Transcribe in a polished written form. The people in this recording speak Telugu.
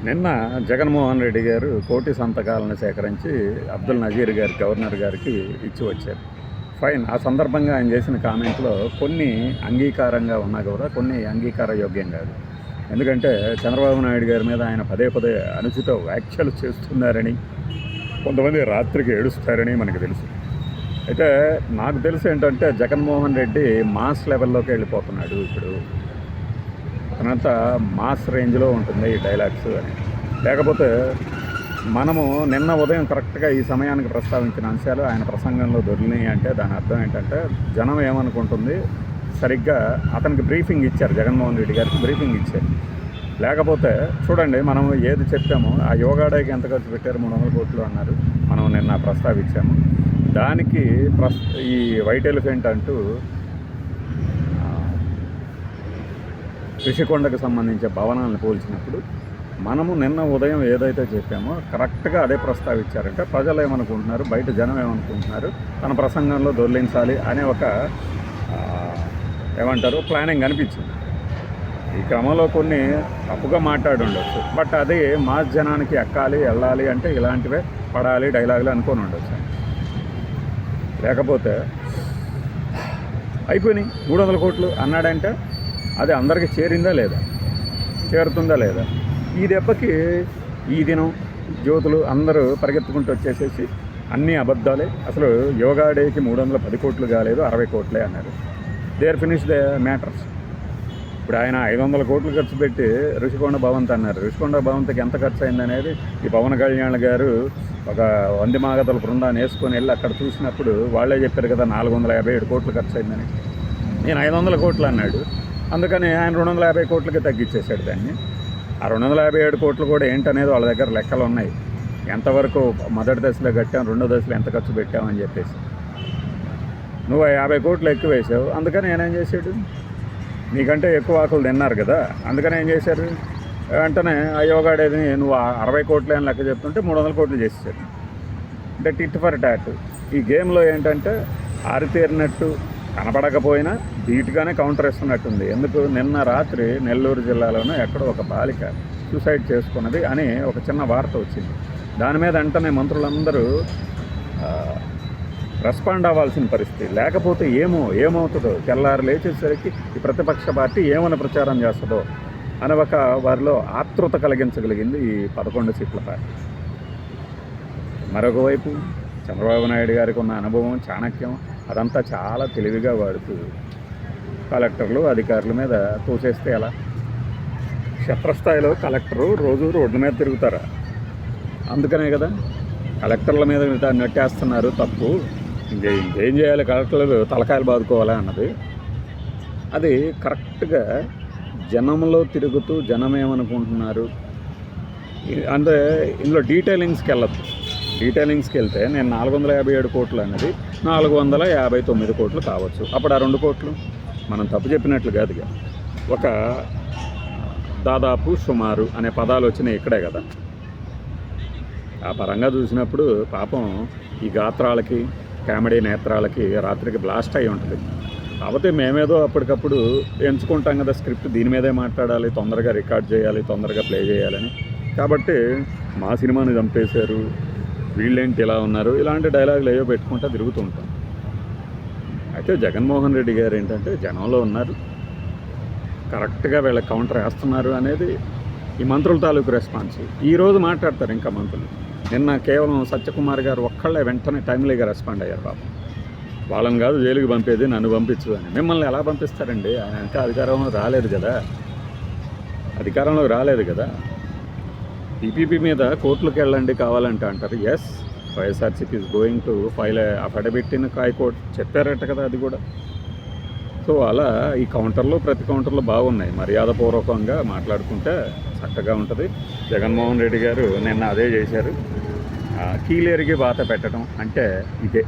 నిన్న జగన్మోహన్ రెడ్డి గారు కోటి సంతకాలను సేకరించి అబ్దుల్ నజీర్ గారి గవర్నర్ గారికి ఇచ్చి వచ్చారు. ఫైన్. ఆ సందర్భంగా ఆయన చేసిన కామెంట్లో కొన్ని అంగీకారంగా ఉన్నా కూడా కొన్ని అంగీకార యోగ్యం కాదు. ఎందుకంటే చంద్రబాబు నాయుడు గారి మీద ఆయన పదే పదే అనుచిత వ్యాఖ్యలు చేస్తున్నారని, కొంతమంది రాత్రికి ఏడుస్తారని మనకు తెలుసు. అయితే నాకు తెలుసు ఏంటంటే జగన్మోహన్ రెడ్డి మాస్ లెవెల్లోకి వెళ్ళిపోతున్నాడు. ఇప్పుడు అతనంతా మాస్ రేంజ్లో ఉంటుంది ఈ డైలాగ్స్ అని. లేకపోతే మనము నిన్న ఉదయం కరెక్ట్గా ఈ సమయానికి ప్రస్తావించిన అంశాలు ఆయన ప్రసంగంలో దొరికినాయి అంటే దాని అర్థం ఏంటంటే జనం ఏమనుకుంటుంది, సరిగ్గా అతనికి బ్రీఫింగ్ ఇచ్చారు, జగన్మోహన్ రెడ్డి గారికి బ్రీఫింగ్ ఇచ్చారు. లేకపోతే చూడండి, మనం ఏది చెప్పామో ఆ యోగా డేకి ఎంత ఖర్చు పెట్టారు, 300 కోట్లు అన్నారు, మనం నిన్న ప్రస్తావించాము. దానికి ఈ వైట్ ఎలిఫెంట్ అంటూ ఋషికొండకు సంబంధించిన భవనాలను పోల్చినప్పుడు మనము నిన్న ఉదయం ఏదైతే చెప్పామో కరెక్ట్గా అదే ప్రస్తావించారంటే ప్రజలు ఏమనుకుంటున్నారు, బయట జనం ఏమనుకుంటున్నారు, తన ప్రసంగంలో దొర్లించాలి అనే ఒక ఏమంటారు ప్లానింగ్ అనిపించింది. ఈ క్రమంలో కొన్ని తప్పుగా మాట్లాడి ఉండొచ్చు, బట్ అది మాస్ జనానికి ఎక్కాలి వెళ్ళాలి అంటే ఇలాంటివే పడాలి డైలాగులు అనుకొని ఉండొచ్చు. లేకపోతే అయిపోయినాయి 300 కోట్లు అన్నాడంటే అది అందరికీ చేరిందా లేదా, చేరుతుందా లేదా? ఈ దెబ్బకి ఈ దినం జ్యోతులు అందరూ పరిగెత్తుకుంటూ వచ్చేసేసి అన్నీ అబద్ధాలే, అసలు యోగా డేకి 310 కోట్లు కాలేదు 60 కోట్లే అన్నారు. There finish the matters. ఇప్పుడు ఆయన 500 కోట్లు ఖర్చు పెట్టి ఋషికొండ భవంతి అన్నారు. ఋషికొండ భవంతికి ఎంత ఖర్చు అయిందనేది ఈ పవన్ కళ్యాణ్ గారు ఒక 100 మాగతల బృందాన్ని వేసుకొని వెళ్ళి అక్కడ చూసినప్పుడు వాళ్ళే చెప్పారు కదా 457 కోట్లు ఖర్చు అయిందని. నేను 500 కోట్లు అన్నాడు, అందుకని ఆయన 250 కోట్లకి తగ్గించేశాడు దాన్ని. ఆ 257 కోట్లు కూడా ఏంటనేది వాళ్ళ దగ్గర లెక్కలు ఉన్నాయి, ఎంతవరకు మొదటి దశలో కట్టాం, రెండో దశలో ఎంత ఖర్చు పెట్టామని చెప్పేసి. నువ్వు 50 కోట్లు ఎక్కువ వేసావు, అందుకని నేనేం చేశాడు, నీకంటే ఎక్కువ ఆకులు తిన్నారు కదా, అందుకని ఏం చేశారు, వెంటనే ఆ యోగా డేని నువ్వు 60 కోట్లు అని లెక్క చెప్తుంటే 300 కోట్లు చేసేసాడు. అంటే టిట్ ఫర్ టాట్. ఈ గేమ్లో ఏంటంటే ఆరితేరినట్టు కనపడకపోయినా ధీటుగానే కౌంటర్ ఇస్తున్నట్టుంది. ఎందుకు, నిన్న రాత్రి నెల్లూరు జిల్లాలోనే ఎక్కడో ఒక బాలిక సూసైడ్ చేసుకున్నది అని ఒక చిన్న వార్త వచ్చింది. దాని మీద వెంటనే మంత్రులందరూ రెస్పాండ్ అవ్వాల్సిన పరిస్థితి. లేకపోతే ఏమవుతుందో, తెల్లారు లేచేసరికి ఈ ప్రతిపక్ష పార్టీ ఏమని ప్రచారం చేస్తుందో అని ఒక వారిలో ఆతృత కలిగించగలిగింది ఈ 11 సీట్ల పార్టీ. మరొక వైపు చంద్రబాబు నాయుడు గారికి ఉన్న అనుభవం, చాణక్యం అదంతా చాలా తెలివిగా వాడుతూ కలెక్టర్లు అధికారుల మీద తోసేస్తే ఎలా? క్షేత్రస్థాయిలో కలెక్టరు రోజు రోడ్ల మీద తిరుగుతారా? అందుకనే కదా కలెక్టర్ల మీద నెట్టేస్తున్నారు తప్పు, ఇంకేం చేయాలి, కలెక్టర్లు తలకాయలు బాదుకోవాలా అన్నది. అది కరెక్ట్గా జనంలో తిరుగుతూ జనం ఏమనుకుంటున్నారు అంటే ఇందులో డీటెయిలింగ్స్కి వెళ్ళద్దు. డీటెయిలింగ్స్కి వెళ్తే నేను 457 కోట్లు అనేది 459 కోట్లు కావచ్చు. అప్పుడు ఆ 2 కోట్లు మనం తప్పు చెప్పినట్లు కాదుగా, ఒక దాదాపు సుమారు అనే పదాలు వచ్చినాయి ఇక్కడే కదా. ఆ పరంగా చూసినప్పుడు పాపం ఈ గాత్రాలకి కామెడీ నేత్రాలకి రాత్రికి బ్లాస్ట్ అయి ఉంటుంది. కాకపోతే మేమేదో అప్పటికప్పుడు ఎంచుకుంటాం కదా స్క్రిప్ట్, దీని మీదే మాట్లాడాలి, తొందరగా రికార్డ్ చేయాలి, తొందరగా ప్లే చేయాలని. కాబట్టి మా సినిమాని చంపేశారు, వీళ్ళేంటి ఇలా ఉన్నారు, ఇలాంటి డైలాగులు ఏవో పెట్టుకుంటూ తిరుగుతూ ఉంటాం. అయితే జగన్మోహన్ రెడ్డి గారు ఏంటంటే జనంలో ఉన్నారు, కరెక్ట్గా వీళ్ళ కౌంటర్ వేస్తున్నారు అనేది ఈ మంత్రుల తాలూకు రెస్పాన్స్. ఈరోజు మాట్లాడతారు ఇంకా మంత్రులు. నిన్న కేవలం సత్యకుమార్ గారు ఒక్కళ్ళే వెంటనే టైమ్లీగా రెస్పాండ్ అయ్యారు. పాపం వాళ్ళని కాదు జైలుకి పంపేది, నన్ను పంపించు అని. మిమ్మల్ని ఎలా పంపిస్తారండి, ఆయన ఇంకా అధికారంలో రాలేదు కదా. టీపీపీ మీద కోర్టులకు వెళ్ళండి కావాలంటే అంటారు. Yes, YSRCP is going to file affidavit in high court చెప్పారట కదా అది కూడా. సో అలా ఈ కౌంటర్లు ప్రతి కౌంటర్లు బాగున్నాయి, మర్యాదపూర్వకంగా మాట్లాడుకుంటే చక్కగా ఉంటుంది. జగన్మోహన్ రెడ్డి గారు నిన్న అదే చేశారు. కీలేరికి బాత పెట్టడం అంటే ఇదే.